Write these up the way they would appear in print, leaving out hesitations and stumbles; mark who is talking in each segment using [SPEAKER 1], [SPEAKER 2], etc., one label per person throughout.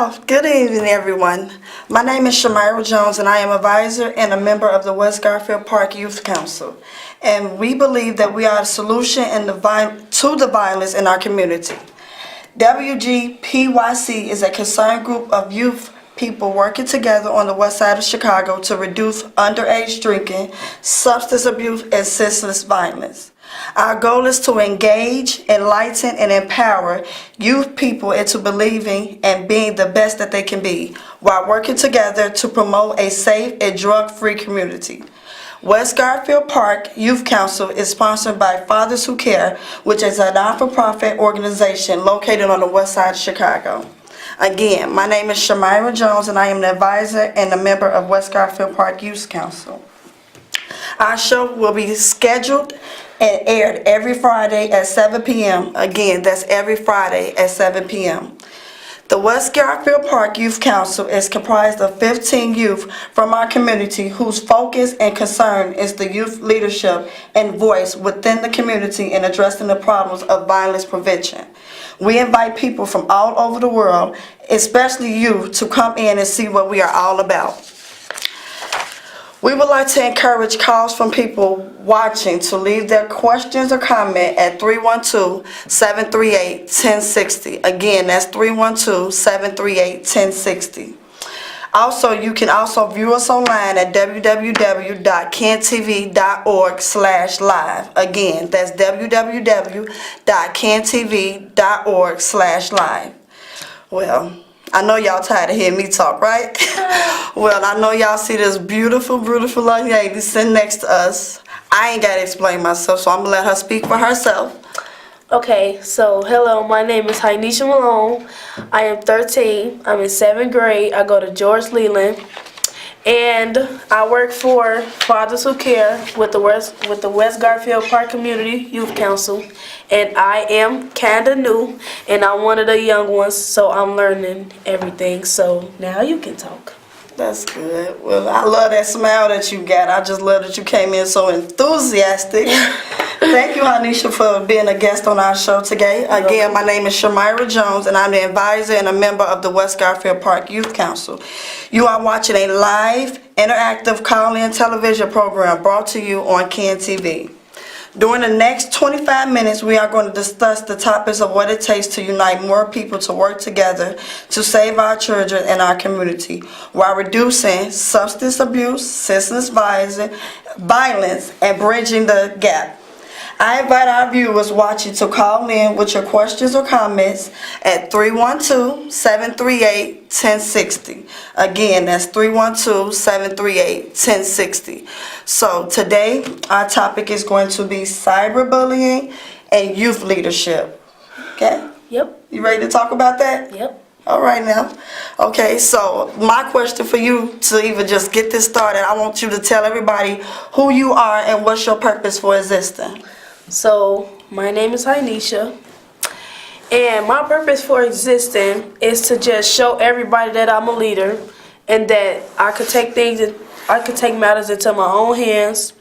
[SPEAKER 1] Oh, good evening, everyone. My name is Shamira Jones, and I am advisor and a member of the West Garfield Park Youth Council. And we believe that we are a solution to the violence in our community. WGPYC is a concerned group of youth people working together on the west side of Chicago to reduce underage drinking, substance abuse, and senseless violence. Our goal is to engage, enlighten, and empower youth people into believing and being the best that they can be while working together to promote a safe and drug-free community. West Garfield Park Youth Council is sponsored by Fathers Who Care, which is a non-for-profit organization located on the west side of Chicago. Again, my name is Shamira Jones, and I am the advisor and a member of West Garfield Park Youth Council. Our show will be scheduled and aired every Friday at 7 p.m. Again, that's every Friday at 7 p.m. The West Garfield Park Youth Council is comprised of 15 youth from our community whose focus and concern is the youth leadership and voice within the community in addressing the problems of violence prevention. We invite people from all over the world, especially youth, to come in and see what we are all about. We would like to encourage calls from people watching to leave their questions or comment at 312-738-1060. Again, that's 312-738-1060. Also, you can also view us online at www.cantv.org/live. Again, that's www.cantv.org/live. Well, I know y'all tired of hearing me talk, right? Well, I know y'all see this beautiful, beautiful young lady sitting next to us. I ain't got to explain myself, so I'm going to let her speak for herself.
[SPEAKER 2] Okay, so hello, my name is Ninisha Malone. I am 13. I'm in 7th grade. I go to George Leland. And I work for Fathers Who Care with the West Garfield Park Community Youth Council. And I am kinda new, and I'm one of the young ones, so I'm learning everything. So now you can talk.
[SPEAKER 1] That's good. Well, I love that smile that you got. I just love that you came in so enthusiastic. Thank you, Hanisha, for being a guest on our show today. Again, my name is Shamira Jones, and I'm the advisor and a member of the West Garfield Park Youth Council. You are watching a live, interactive call-in television program brought to you on CAN-TV. During the next 25 minutes, we are going to discuss the topics of what it takes to unite more people to work together to save our children and our community while reducing substance abuse, senseless violence, and bridging the gap. I invite our viewers watching to call in with your questions or comments at 312-738-1060. Again, that's 312-738-1060. So today, our topic is going to be cyberbullying and youth leadership. Okay?
[SPEAKER 2] Yep.
[SPEAKER 1] You ready to talk about that?
[SPEAKER 2] Yep.
[SPEAKER 1] All right now. Okay, so my question for you to even just get this started, I want you to tell everybody who you are and what's your purpose for existing.
[SPEAKER 2] So, my name is Ninisha, and my purpose for existing is to just show everybody that I'm a leader and that I could take matters into my own hands,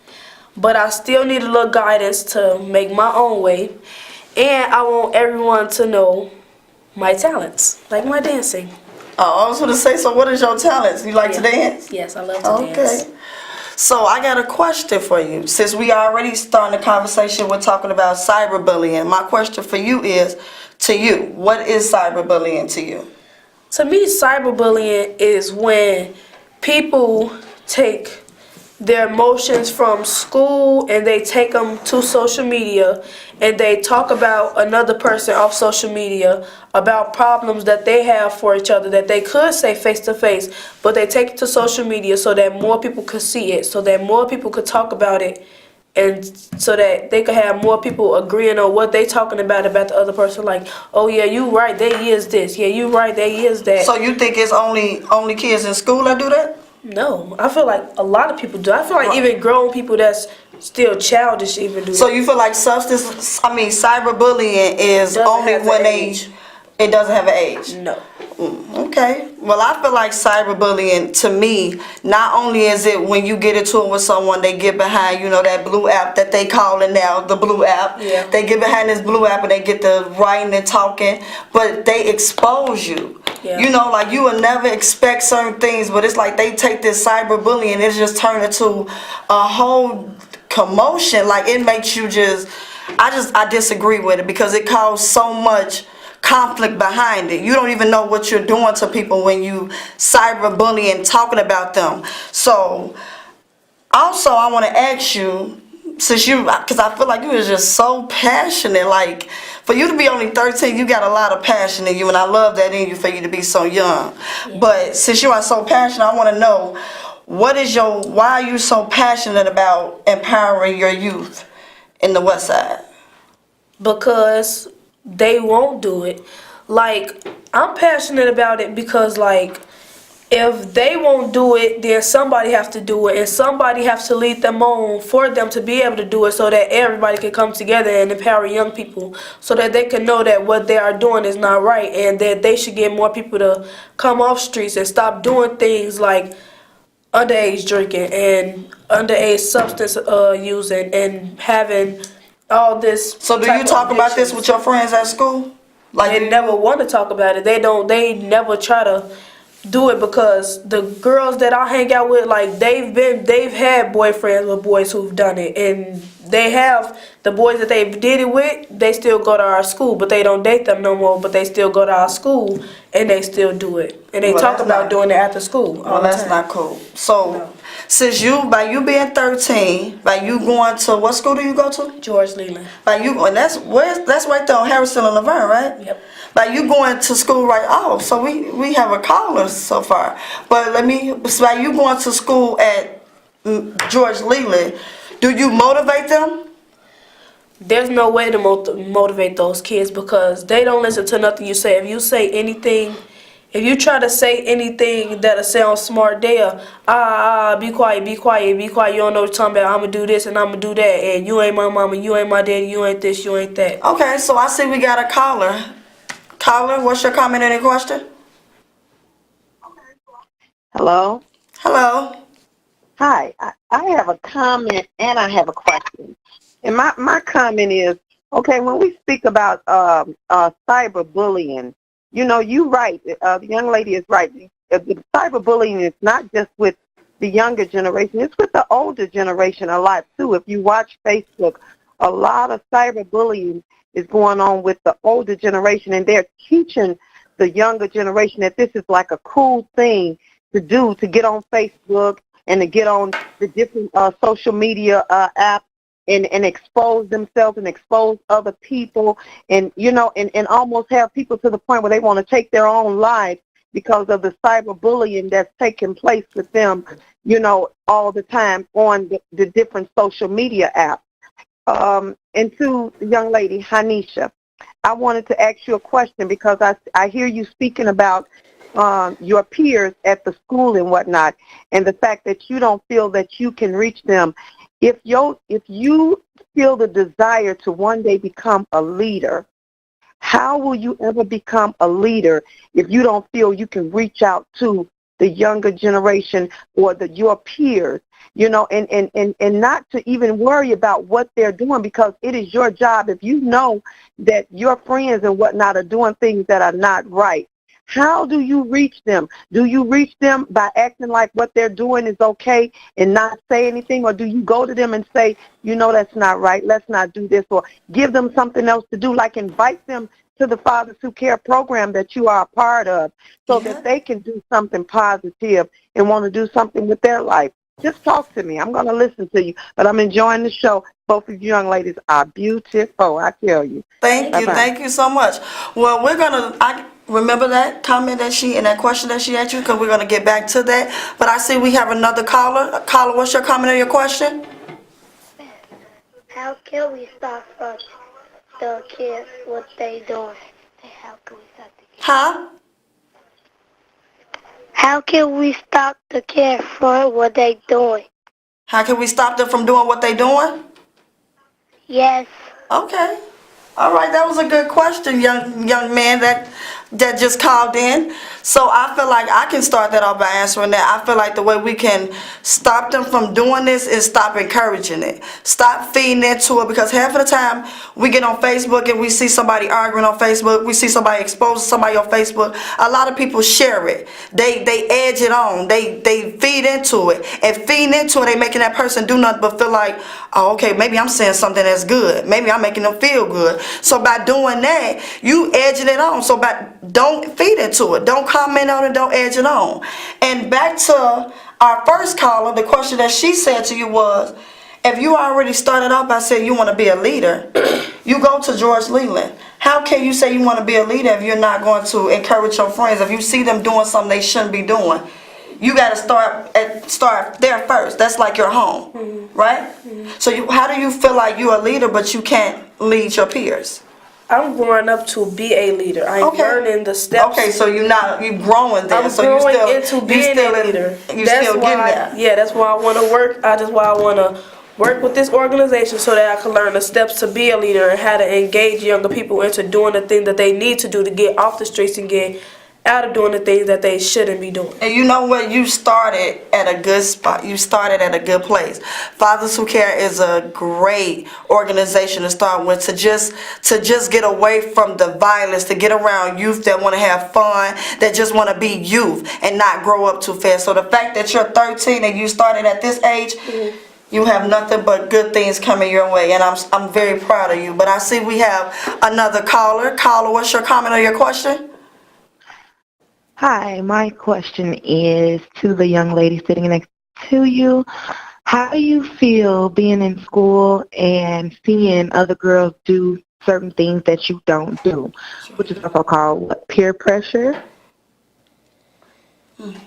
[SPEAKER 2] but I still need a little guidance to make my own way, and I want everyone to know my talents, like my dancing.
[SPEAKER 1] Oh, I was going to say, so what is your talents? You like to dance?
[SPEAKER 2] Yes, I love to dance.
[SPEAKER 1] Okay. So I got a question for you. Since we already started the conversation, we're talking about cyberbullying. My question for you is, what is cyberbullying to you?
[SPEAKER 2] To me, cyberbullying is when people take their emotions from school and they take them to social media and they talk about another person off social media about problems that they have for each other that they could say face to face, but they take it to social media so that more people could see it, so that more people could talk about it, and so that they could have more people agreeing on what they talking about the other person. Like, oh yeah, you right, they is this. Yeah, you right, they is that.
[SPEAKER 1] So you think it's only kids in school that do that?
[SPEAKER 2] No, I feel like a lot of people do. I feel like even grown people that's still childish even do.
[SPEAKER 1] So you feel like cyberbullying is only when it doesn't have an age?
[SPEAKER 2] No.
[SPEAKER 1] Okay. Well, I feel like cyberbullying, to me, not only is it when you get into it with someone, they get behind, that blue app that they call it now, the blue app.
[SPEAKER 2] Yeah.
[SPEAKER 1] They get behind this blue app and they get the writing and talking, but they expose you.
[SPEAKER 2] Yeah.
[SPEAKER 1] You know, like you would never expect certain things, but it's like they take this cyberbullying and it's just turned into a whole commotion. Like it makes you I disagree with it because it caused so much conflict behind it. You don't even know what you're doing to people when you cyberbully and talking about them. So also I want to ask you, because I feel like you was just so passionate, like for you to be only 13, you got a lot of passion in you, and I love that in you for you to be so young.
[SPEAKER 2] Yeah.
[SPEAKER 1] But since you are so passionate, I want to know why are you so passionate about empowering your youth in the West Side?
[SPEAKER 2] Because they won't do it. Like, I'm passionate about it because, like, if they won't do it, then somebody has to do it, and somebody has to lead them on for them to be able to do it, so that everybody can come together and empower young people, so that they can know that what they are doing is not right, and that they should get more people to come off streets and stop doing things like underage drinking and underage substance using and having all this.
[SPEAKER 1] So do
[SPEAKER 2] type
[SPEAKER 1] you
[SPEAKER 2] of
[SPEAKER 1] talk about this
[SPEAKER 2] addictions.
[SPEAKER 1] with your friends at school? Like
[SPEAKER 2] They never want to talk about it. They never try to do it because the girls that I hang out with, like they've had boyfriends with boys who've done it, and they have the boys that they did it with. They still go to our school, but they don't date them no more. But they still go to our school and they still do it, and they
[SPEAKER 1] Well,
[SPEAKER 2] talk
[SPEAKER 1] that's
[SPEAKER 2] about
[SPEAKER 1] not-
[SPEAKER 2] doing it after school.
[SPEAKER 1] Well, that's not cool. So,
[SPEAKER 2] No.
[SPEAKER 1] since by you being 13, by you going to, what school do you go to?
[SPEAKER 2] George Leland.
[SPEAKER 1] By you, and that's right there on Harrison and Laverne, right?
[SPEAKER 2] Yep.
[SPEAKER 1] By you going to school right off, so we have a caller so far. But by you going to school at George Leland, do you motivate them?
[SPEAKER 2] There's no way to motivate those kids because they don't listen to nothing you say. If you say anything, if you try to say anything that'll sound smart, they'll be quiet, be quiet, be quiet. You don't know what you're talking about. I'm gonna do this and I'm gonna do that, and you ain't my mama, you ain't my daddy, you ain't this, you ain't that.
[SPEAKER 1] Okay, so I see we got a caller. Caller, what's your comment and question?
[SPEAKER 3] Hello.
[SPEAKER 1] Hello.
[SPEAKER 3] Hi. I have a comment and I have a question. And my comment is, okay, when we speak about cyberbullying, you know, you're right. The young lady is right. The cyberbullying is not just with the younger generation. It's with the older generation a lot, too. If you watch Facebook, a lot of cyberbullying is going on with the older generation, and they're teaching the younger generation that this is like a cool thing to do, to get on Facebook and to get on the different social media apps and expose themselves and expose other people and, you know, and almost have people to the point where they want to take their own lives because of the cyberbullying that's taking place with them, you know, all the time on the different social media apps. And to the young lady, Ninisha, I wanted to ask you a question because I hear you speaking about your peers at the school and whatnot, and the fact that you don't feel that you can reach them. If you feel the desire to one day become a leader, how will you ever become a leader if you don't feel you can reach out to the younger generation or your peers, you know, and not to even worry about what they're doing, because it is your job. If you know that your friends and whatnot are doing things that are not right, how do you reach them? Do you reach them by acting like what they're doing is okay and not say anything? Or do you go to them and say, you know, that's not right, let's not do this, or give them something else to do, like invite them to the Fathers Who Care program that you are a part of so that they can do something positive and want to do something with their life? Just talk to me. I'm going to listen to you. But I'm enjoying the show. Both of you young ladies are beautiful, I tell you.
[SPEAKER 1] Thank you.
[SPEAKER 3] Bye-bye.
[SPEAKER 1] Thank you so much. Well, I remember that comment and that question that she asked you, because we're going to get back to that. But I see we have another caller. Caller, what's your comment or your question?
[SPEAKER 4] How can we stop from the kids what they doing? How can we stop the kids?
[SPEAKER 1] Huh?
[SPEAKER 4] How can we stop the kids from what they doing?
[SPEAKER 1] How can we stop them from doing what they doing?
[SPEAKER 4] Yes.
[SPEAKER 1] Okay. All right, that was a good question, young man. that just called in. So I feel like I can start that off by answering that. I feel like the way we can stop them from doing this is stop encouraging it. Stop feeding into it, because half of the time we get on Facebook and we see somebody arguing on Facebook. We see somebody exposing somebody on Facebook. A lot of people share it. They edge it on. They feed into it. And feeding into it, they making that person do nothing but feel like, oh, okay, maybe I'm saying something that's good. Maybe I'm making them feel good. So by doing that, you edging it on. So don't feed into it. Don't comment on it. Don't edge it on. And back to our first caller, the question that she said to you was, if you already started off by saying you want to be a leader, you go to George Leland. How can you say you want to be a leader if you're not going to encourage your friends? If you see them doing something they shouldn't be doing, you got to start there first. That's like your home, right? So how do you feel like you're a leader but you can't lead your peers?
[SPEAKER 2] I'm growing up to be a leader. I'm learning the steps.
[SPEAKER 1] Okay, so you're growing there.
[SPEAKER 2] I'm
[SPEAKER 1] so
[SPEAKER 2] growing
[SPEAKER 1] you
[SPEAKER 2] into being a leader.
[SPEAKER 1] You still getting there.
[SPEAKER 2] Yeah, that's why I want to work. That's why I want to work with this organization so that I can learn the steps to be a leader and how to engage younger people into doing the things that they need to do to get off the streets and get out of doing the things that they shouldn't be doing.
[SPEAKER 1] And you know what? You started at a good spot. You started at a good place. Fathers Who Care is a great organization to start with, to just get away from the violence, to get around youth that want to have fun, that just want to be youth and not grow up too fast. So the fact that you're 13 and you started at this age, you have nothing but good things coming your way, and I'm very proud of you. But I see we have another caller. Caller, what's your comment or your question?
[SPEAKER 5] Hi, my question is to the young lady sitting next to you. How do you feel being in school and seeing other girls do certain things that you don't do, which is also called peer pressure?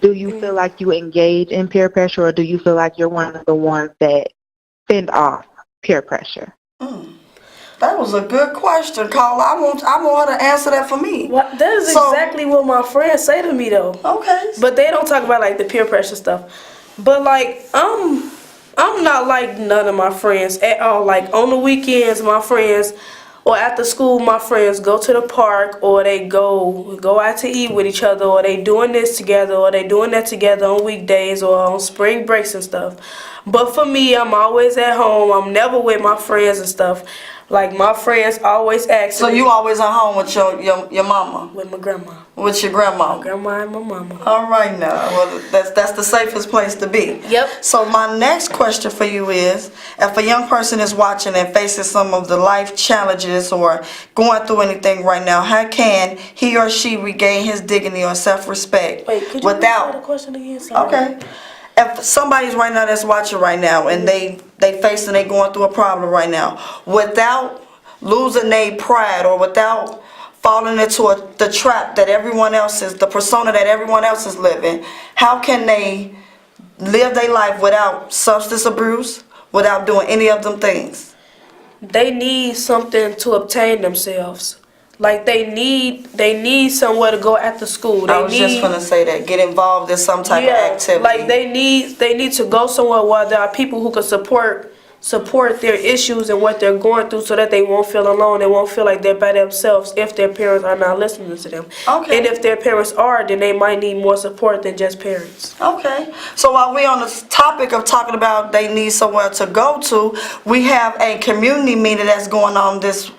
[SPEAKER 5] Do you feel like you engage in peer pressure, or do you feel like you're one of the ones that fend off peer pressure?
[SPEAKER 1] That was a good question, caller. I want her to answer that for me.
[SPEAKER 2] Well, that is exactly what my friends say to me, though.
[SPEAKER 1] Okay.
[SPEAKER 2] But they don't talk about like the peer pressure stuff. But like I'm not like none of my friends at all. Like on the weekends, my friends, or after school, my friends go to the park, or they go out to eat with each other, or they doing this together, or they doing that together on weekdays or on spring breaks and stuff. But for me, I'm always at home. I'm never with my friends and stuff. Like my friends always ask.
[SPEAKER 1] So you always at home with your mama?
[SPEAKER 2] With my grandma.
[SPEAKER 1] With your grandma?
[SPEAKER 2] My grandma and my mama.
[SPEAKER 1] All right now. Well, that's the safest place to be.
[SPEAKER 2] Yep.
[SPEAKER 1] So my next question for you is, if a young person is watching and facing some of the life challenges or going through anything right now, how can he or she regain his dignity or self-respect?
[SPEAKER 2] Wait, could you repeat the question again? Sorry.
[SPEAKER 1] Okay. If somebody's right now that's watching right now and they facing, they going through a problem right now, without losing their pride or without falling into the trap that everyone else is, the persona that everyone else is living, how can they live their life without substance abuse, without doing any of them things?
[SPEAKER 2] They need something to obtain themselves. Like they need somewhere to go after school.
[SPEAKER 1] I was just gonna say that. Get involved in some type of activity.
[SPEAKER 2] Like they need to go somewhere where there are people who can support their issues and what they're going through, so that they won't feel alone. They won't feel like they're by themselves if their parents are not listening to them.
[SPEAKER 1] Okay.
[SPEAKER 2] And if their parents are, then they might need more support than just parents.
[SPEAKER 1] Okay. So while we're on the topic of talking about they need somewhere to go to, we have a community meeting that's going on this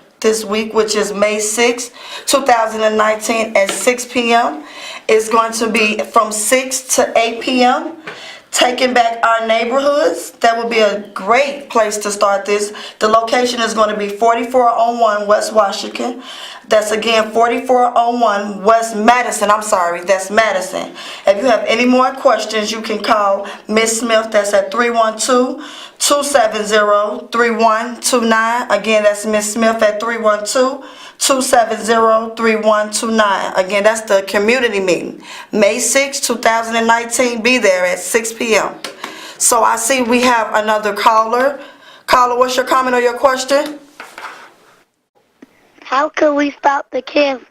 [SPEAKER 1] week, which is May 6, 2019 at 6 p.m. It's going to be from 6 to 8 p.m. Taking back our neighborhoods. That would be a great place to start this. The location is going to be 4401 West Washington. That's again 4401 West Madison. I'm sorry, that's Madison. If you have any more questions, you can call Miss Smith. That's at 312-270-3129. Again, that's Miss Smith at 312-270-3129. Again, that's the community meeting. May 6, 2019. Be there at 6 p.m. So I see we have another caller. Caller, what's your comment or your question?
[SPEAKER 4] How can we stop the kids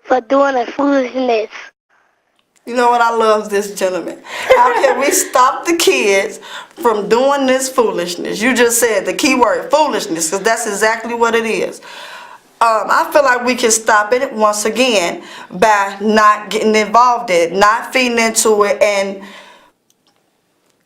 [SPEAKER 4] for doing a foolishness?
[SPEAKER 1] You know what? I love this gentleman. How can we stop the kids from doing this foolishness? You just said the key word, foolishness, because that's exactly what it is. I feel like we can stop it once again by not getting involved in it, not feeding into it, and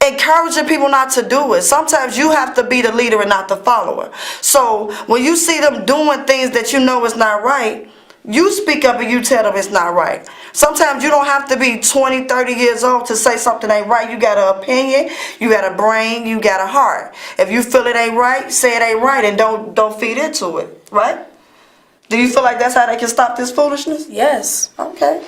[SPEAKER 1] encouraging people not to do it. Sometimes you have to be the leader and not the follower. So when you see them doing things that you know is not right, you speak up and you tell them it's not right. Sometimes you don't have to be 20, 30 years old to say something ain't right. You got an opinion, you got a brain, you got a heart. If you feel it ain't right, say it ain't right and don't feed into it, right? Do you feel like that's how they can stop this foolishness?
[SPEAKER 2] Yes.
[SPEAKER 1] Okay.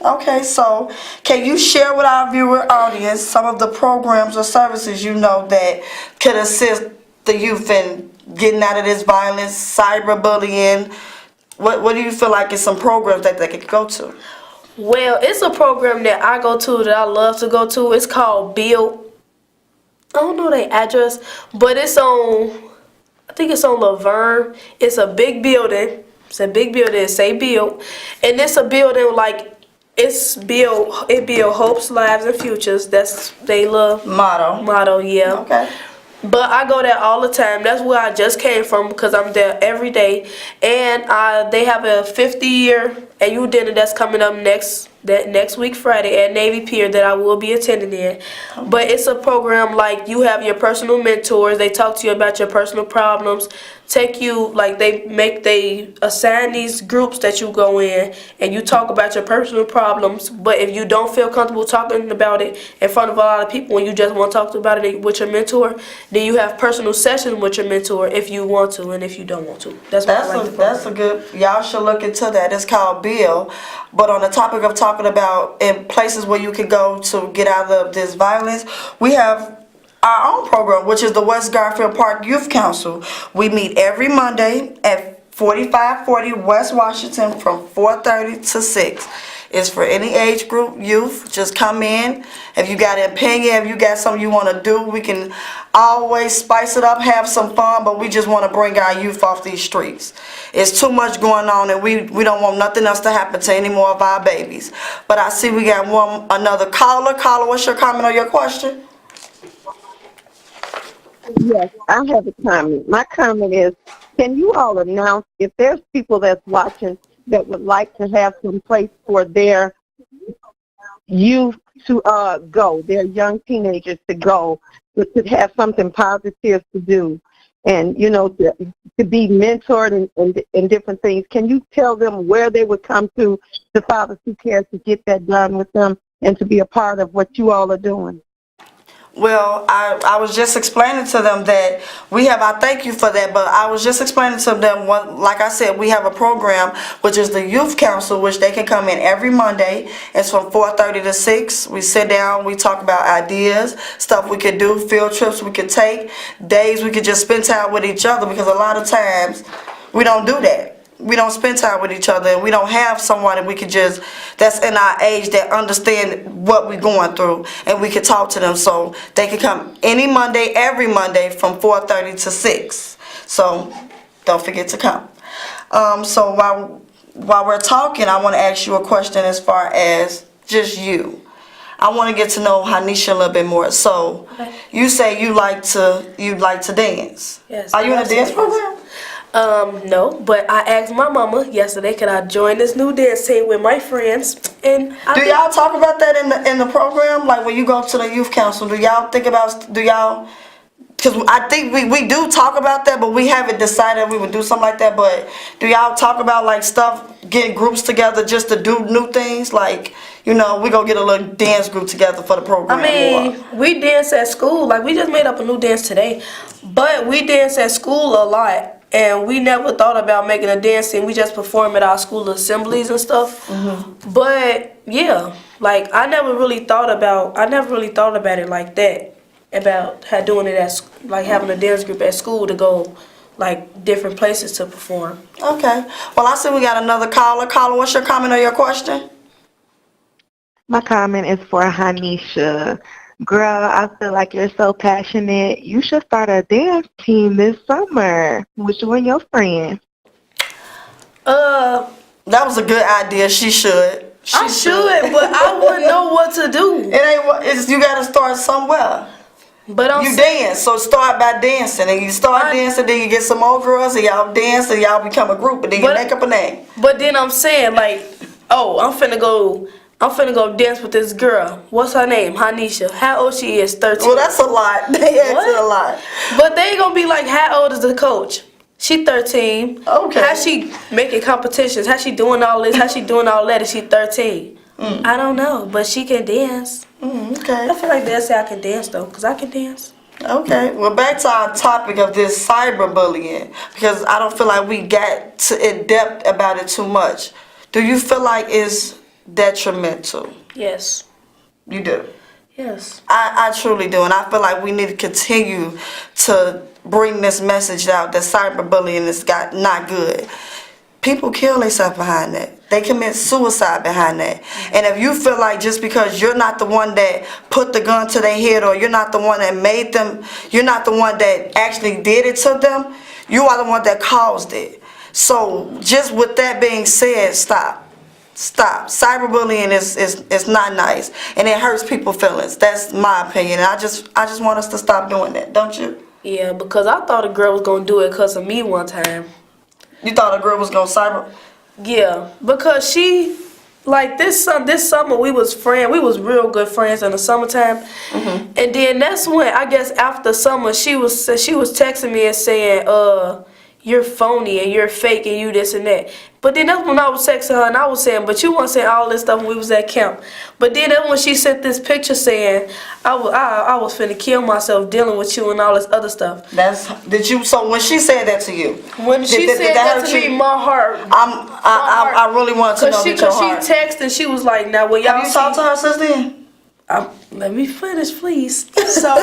[SPEAKER 1] Okay, so can you share with our viewer audience some of the programs or services you know that could assist the youth in getting out of this violence, cyberbullying? What do you feel like is some programs that they could go to?
[SPEAKER 2] Well, it's a program that I go to that I love to go to. It's called Build. I don't know their address, but it's on, I think it's on Laverne. It's a big building. It's a big building. Say Build. And it's a building like, it build hopes, lives, and futures. That's they love
[SPEAKER 1] Motto.
[SPEAKER 2] Yeah.
[SPEAKER 1] Okay.
[SPEAKER 2] But I go there all the time. That's where I just came from because I'm there every day. And they have a 50-year annual dinner that's coming up next week Friday at Navy Pier that I will be attending in. But it's a program like you have your personal mentors. They talk to you about your personal problems. Take you, like they assign these groups that you go in and you talk about your personal problems. But if you don't feel comfortable talking about it in front of a lot of people and you just want to talk about it with your mentor, then you have personal sessions with your mentor if you want to and if you don't want to. That's
[SPEAKER 1] a good, y'all should look into that. It's called Bill. But on the topic of talking about in places where you can go to get out of this violence, we have our own program, which is the West Garfield Park Youth Council. We meet every Monday at 4540 West Washington from 4:30 to 6. It's for any age group, youth. Just come in. If you got an opinion, if you got something you want to do, we can always spice it up, have some fun, but we just want to bring our youth off these streets. It's too much going on, and we don't want nothing else to happen to any more of our babies. But I see we got another caller. Caller, what's your comment or your question?
[SPEAKER 3] Yes, I have a comment. My comment is, can you all announce if there's people that's watching that would like to have some place for their youth to go, their young teenagers to go, to have something positive to do, and to be mentored and different things. Can you tell them where they would come to Fathers Who Care to get that done with them and to be a part of what you all are doing?
[SPEAKER 1] Well, I was just explaining to them that I thank you for that, but I was just explaining to them, like I said, we have a program, which is the Youth Council, which they can come in every Monday. It's from 4:30 to 6. We sit down, we talk about ideas, stuff we could do, field trips we could take, days we could just spend time with each other, because a lot of times we don't do that. We don't spend time with each other, and we don't have someone that we could that's in our age that understand what we're going through, and we could talk to them. So they can come every Monday from 4:30 to 6. So don't forget to come. So while we're talking, I want to ask you a question as far as just you. I want to get to know Ninisha a little bit more. So you say you like to dance.
[SPEAKER 2] Yes.
[SPEAKER 1] Are you in a dance program?
[SPEAKER 2] No, but I asked my mama yesterday, could I join this new dance team with my friends? And
[SPEAKER 1] do y'all talk about that in the program? Like when you go to the youth council, do y'all think about, because I think we do talk about that, but we haven't decided we would do something like that. But do y'all talk about like stuff, getting groups together just to do new things? Like, we gonna get a little dance group together for the program.
[SPEAKER 2] I mean, we dance at school. Like, we just made up a new dance today. But we dance at school a lot. And we never thought about making a dance scene. We just perform at our school assemblies and stuff. Mm-hmm. But yeah, like I never really thought about it like that. About doing it like having a dance group at school to go like different places to perform.
[SPEAKER 1] Okay. Well, I see we got another caller. Caller, what's your comment or your question?
[SPEAKER 5] My comment is for Ninisha. Girl, I feel like you're so passionate. You should start a dance team this summer with you and your friends.
[SPEAKER 1] That was a good idea. She should.
[SPEAKER 2] I should, but I wouldn't know what to do.
[SPEAKER 1] You gotta start somewhere.
[SPEAKER 2] But I'm
[SPEAKER 1] You
[SPEAKER 2] saying,
[SPEAKER 1] dance, so start by dancing, and you start dancing, then you get some more girls, and y'all dance, and y'all become a group, and then you
[SPEAKER 2] But-
[SPEAKER 1] make up a name.
[SPEAKER 2] but then I'm saying like, oh, I'm finna go dance with this girl. What's her name? Hanisha. How old she is? 13.
[SPEAKER 1] Well, that's a lot. They answered a lot.
[SPEAKER 2] But they ain't gonna be like, how old is the coach? She 13.
[SPEAKER 1] Okay.
[SPEAKER 2] How she making competitions? How she doing all this? How she doing all that? And she 13. I don't know, but she can dance.
[SPEAKER 1] Okay.
[SPEAKER 2] I feel like they'll say I can dance though, cause I can dance.
[SPEAKER 1] Okay. Well, back to our topic of this cyberbullying, because I don't feel like we got to in depth about it too much. Do you feel like it's detrimental?
[SPEAKER 2] Yes.
[SPEAKER 1] You do.
[SPEAKER 2] Yes.
[SPEAKER 1] I truly do, and I feel like we need to continue to bring this message out that cyberbullying is not good. People kill themselves behind that. They commit suicide behind that. And if you feel like just because you're not the one that put the gun to their head, or you're not the one that made them, you're not the one that actually did it to them, you are the one that caused it. So just with that being said, stop. Cyberbullying is not nice, and it hurts people's feelings. That's my opinion. I just want us to stop doing that, don't you?
[SPEAKER 2] Yeah, because I thought a girl was gonna do it because of me one time.
[SPEAKER 1] You thought a girl was gonna cyber?
[SPEAKER 2] Yeah, because she, like this summer we was real good friends in the summertime, and then that's when I guess after summer she was texting me and saying, you're phony and you're fake and you this and that. But then that's when I was texting her and I was saying, but you weren't saying all this stuff when we was at camp. But then that's when she sent this picture saying I was finna kill myself dealing with you and all this other stuff.
[SPEAKER 1] So when she said that to you,
[SPEAKER 2] When she said that to me, my heart.
[SPEAKER 1] I really want to know that your heart.
[SPEAKER 2] She texted and she was like, now when y'all
[SPEAKER 1] Have you talked to her since then?
[SPEAKER 2] let me finish, please. So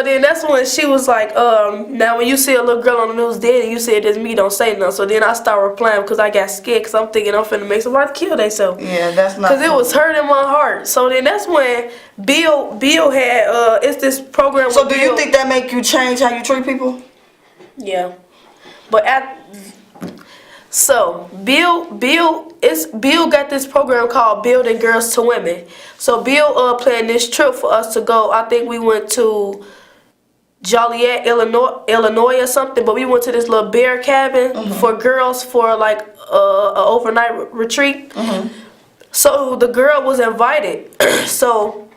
[SPEAKER 2] then that's when she was like, now when you see a little girl on the news dead and you said it's me, don't say nothing. So then I started replying because I got scared because I'm thinking I'm finna make somebody kill themselves.
[SPEAKER 1] Yeah, that's not.
[SPEAKER 2] Because it was hurting my heart. So then that's when Bill had it's this program.
[SPEAKER 1] So do you think that make you change how you treat people?
[SPEAKER 2] Yeah, but so Bill got this program called Building Girls to Women. So Bill planned this trip for us to go. I think we went to Joliet, Illinois or something. But we went to this little bear cabin for girls for like a overnight retreat. So the girl was invited. So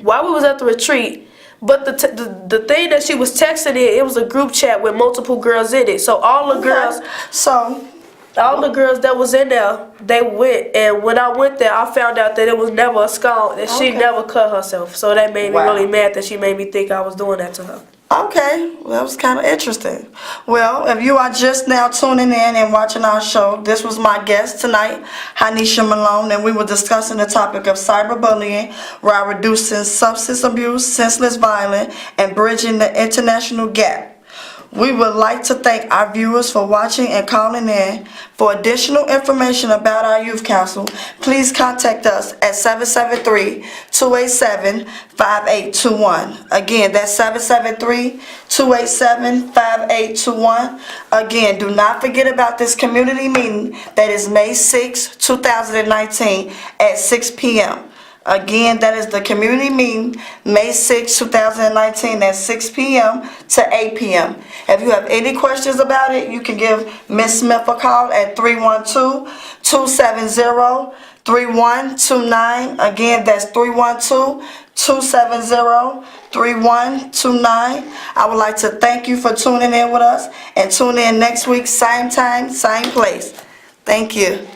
[SPEAKER 2] while we was at the retreat. But the thing that she was texting it was a group chat with multiple girls in it. So all the girls, all the girls that was in there, they went. And when I went there, I found out that it was never a skull, that she never cut herself. So that made me really mad that she made me think I was doing that to her.
[SPEAKER 1] Okay, well, that was kind of interesting. Well, if you are just now tuning in and watching our show, this was my guest tonight, Ninisha Malone, and we were discussing the topic of cyberbullying while reducing substance abuse, senseless violence, and bridging the international gap. We would like to thank our viewers for watching and calling in. For additional information about our youth council, please contact us at 773-287-5821. Again, that's 773-287-5821. Again, do not forget about this community meeting that is May 6, 2019 at 6 p.m. Again, that is the community meeting, May 6, 2019 at 6 p.m. to 8 p.m. If you have any questions about it, you can give Ms. Smith a call at 312-270-3129. Again, that's 312-270-3129. I would like to thank you for tuning in with us, and tune in next week, same time, same place. Thank you.